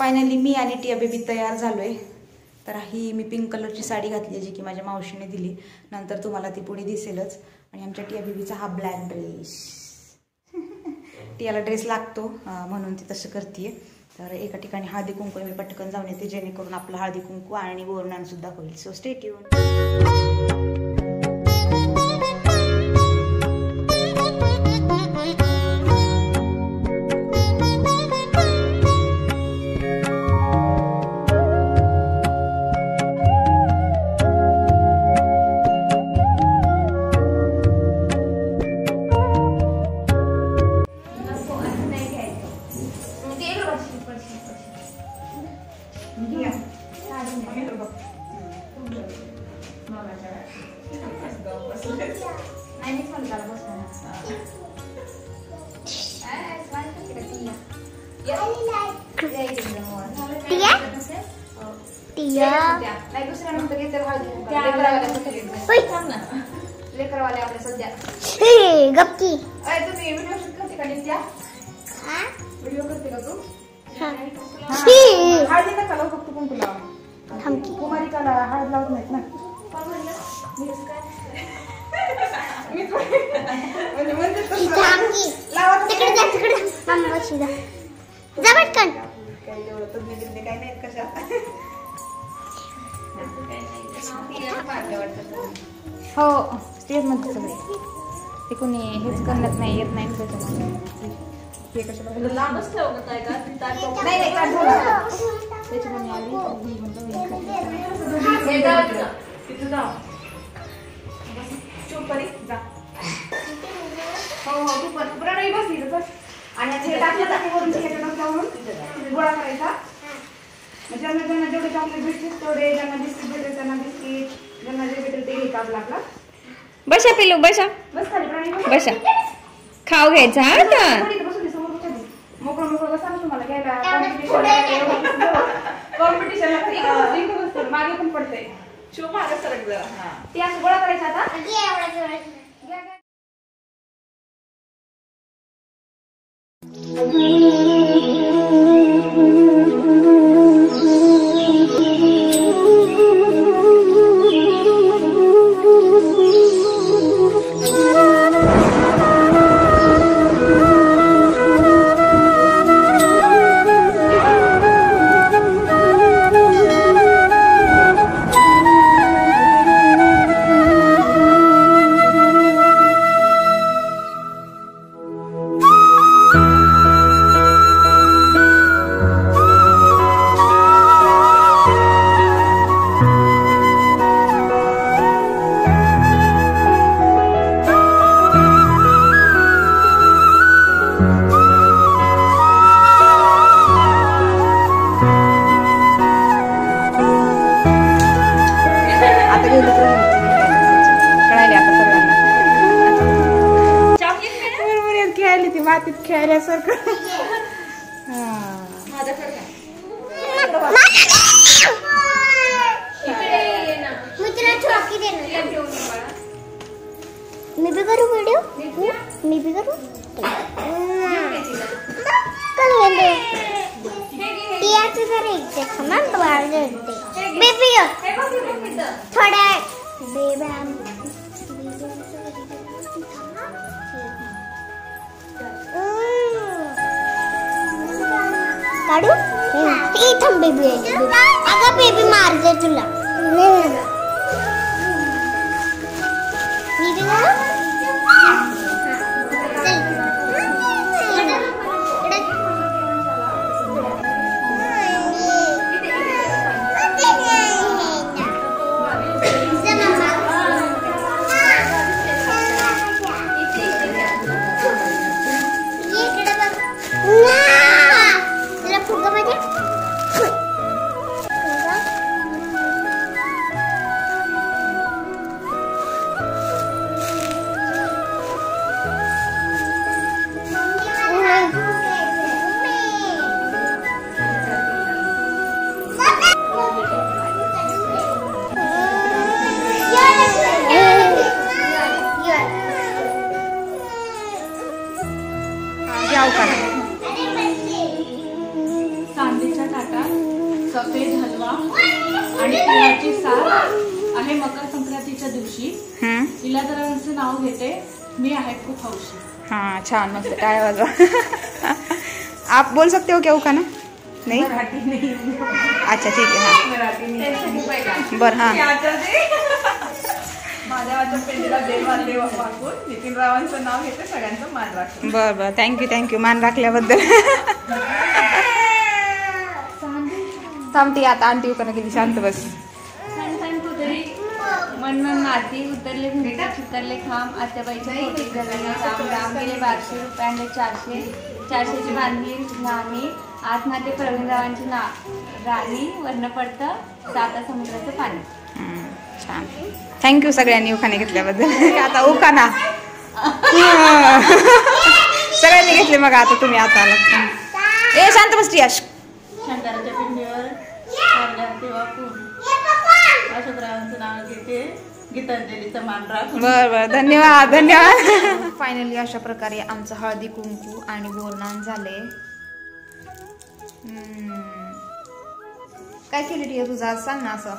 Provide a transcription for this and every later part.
Finally मी आणि टिया baby तयार झालोय। तर ही मी पिंक कलरची साडी घातली जी की माझ्या मावशीने दिली, नंतर तुम्हाला ती पुढे दिसेलच। आणि आमच्या टिया बेबीचा हा ब्लॅक ड्रेस, टियाला ड्रेस लागतो म्हणून ती तसं करते। तर एका ठिकाणी हळदी कुंकू मी पटकन जाऊन येते, जेणेकरून आपलं हळदी कुंकू आणि बोरनान सुद्धा होईल। So stay tune. लेकरवाले आपल्या सध्या गप्पी तुम्ही व्हिडिओ शूट करते का नित्या? व्हिडिओ करते का तू? हळदी नका लावू, फक्त कुंकू लावा। कुमारिकाला हळद लावत नाहीत ना। काय नाही कशात हो स्टेज मध्ये सगळे ते कोणी हेच करण्यात नाही येत नाही त्याच्यामुळे हे कशाला लांबच ठेवत आहे का? नाही नाही काढ झाला त्याच्यामुळे आली ही म्हणतो तिथं जा चुप करी जा। हो हो तू पण नाही बसली बस। आणि हे टाकलं टाकीवरून गोळा करायचा, ज्यांना ज्यांना जेवढे चॉकलेट भेटतील तेवढे, ज्यांना बिस्किट भेटेल त्यांना बिस्किट, ज्यांना जे भेटेल ते घ्यायचं आपला आपला। बसा पिलू बसा, बस खाली प्राणी बसा, खाऊ घ्यायचा आता मोकळं मोकळं बसा ना। तुम्हाला घ्यायला कॉम्पिटिशन मागे पण पडतंय, शिव मागे सरक जरा। ते असं गोळा करायचं आता। मातीत खेळल्यासारखं मी भी करूँ वीडियो, मैं भी करूँ से जरा एक देखो ना बाहर देते बेबी थोड़ा बेबी काढू ती थांब बेबी अगं बेबी मारते तुला चांदीच्या ताटात सफेद हलवा आणि तिळाची सार आहे मकर संक्रांतीच्या दिवशी. इलादरांचं नाव घेते, मी आहे खूप हौशी. हाँ छान, मस्त टाळ्या वाजवा. आप बोल सकते हो क्या उखाना? नहीं, मराठी नाही. अच्छा ठीक है. हाँ बर. हाँ माझ्या पेंडीला देव वाकून नितीन रावांचं नाव घेते, सगळ्यांचं मान राखते. बर बर, थँक्यू मान राखल्याबद्दल. थांबते आता, आणती उखाना गेली, शांत बस. मन नाती उतरले भिंता चितरले खांब, आत्याबाईच्या पोटी जगले राम राम, गेले 1200 रुपयांले 400ची बांधली नाणी, आत नाते प्रवीणरावांची राणी, वर्ण पडतं 7 समुद्राचं पाणी. छान, थँक्यू सगळ्यांनी उखाणे घेतल्याबद्दल. आता उखाना सगळ्यांनी घेतले, मग आता तुम्ही आता आला. ए शांत बस यश. शंकराच्या पिंडीवर तेव्हा अशोकरावांचं नाव घेते, गीतांजलीचं मान राखून. बर, धन्यवाद. फायनली अशा प्रकारे आमचं हळदी कुंकू आणि बोरनान झाले. काय केली रे तुझं आज, सांग ना. असं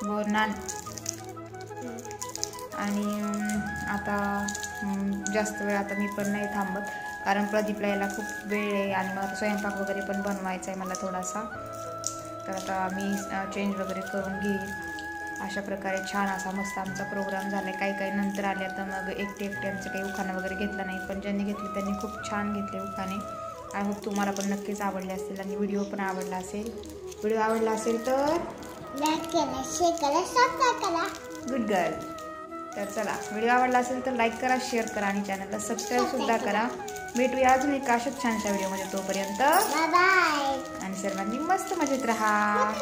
बोरनान. आणि आता जास्त वेळ आता मी पण नाही थांबत, कारण प्रदीपला यायला खूप वेळ आहे आणि मला स्वयंपाक वगैरे पण बनवायचा आहे मला थोडासा. तर आता मी चेंज वगैरे करून घेईन. अशा प्रकारे छान असा मस्त आमचा प्रोग्राम झाला आहे. काही नंतर आल्या तर मग एकट्यांचं काही उखाणं वगैरे घेतलं नाही, पण ज्यांनी घेतले त्यांनी खूप छान घेतले उखाणे. आय होप तुम्हाला पण नक्कीच आवडले असतील आणि व्हिडिओ पण आवडला असेल. व्हिडिओ आवडला असेल तर लाईक करा, शेअर करा, सबस्क्राईब करा. Good girl. तर चला, व्हिडिओ आवडला असेल तर लाईक करा, शेअर करा आणि चॅनलला सबस्क्राईब सुद्धा करा. भेटूया अजून एक अशाच छानशा व्हिडिओमध्ये. तोपर्यंत बाय बाय आणि सर्वांनी मस्त मजेत राहा.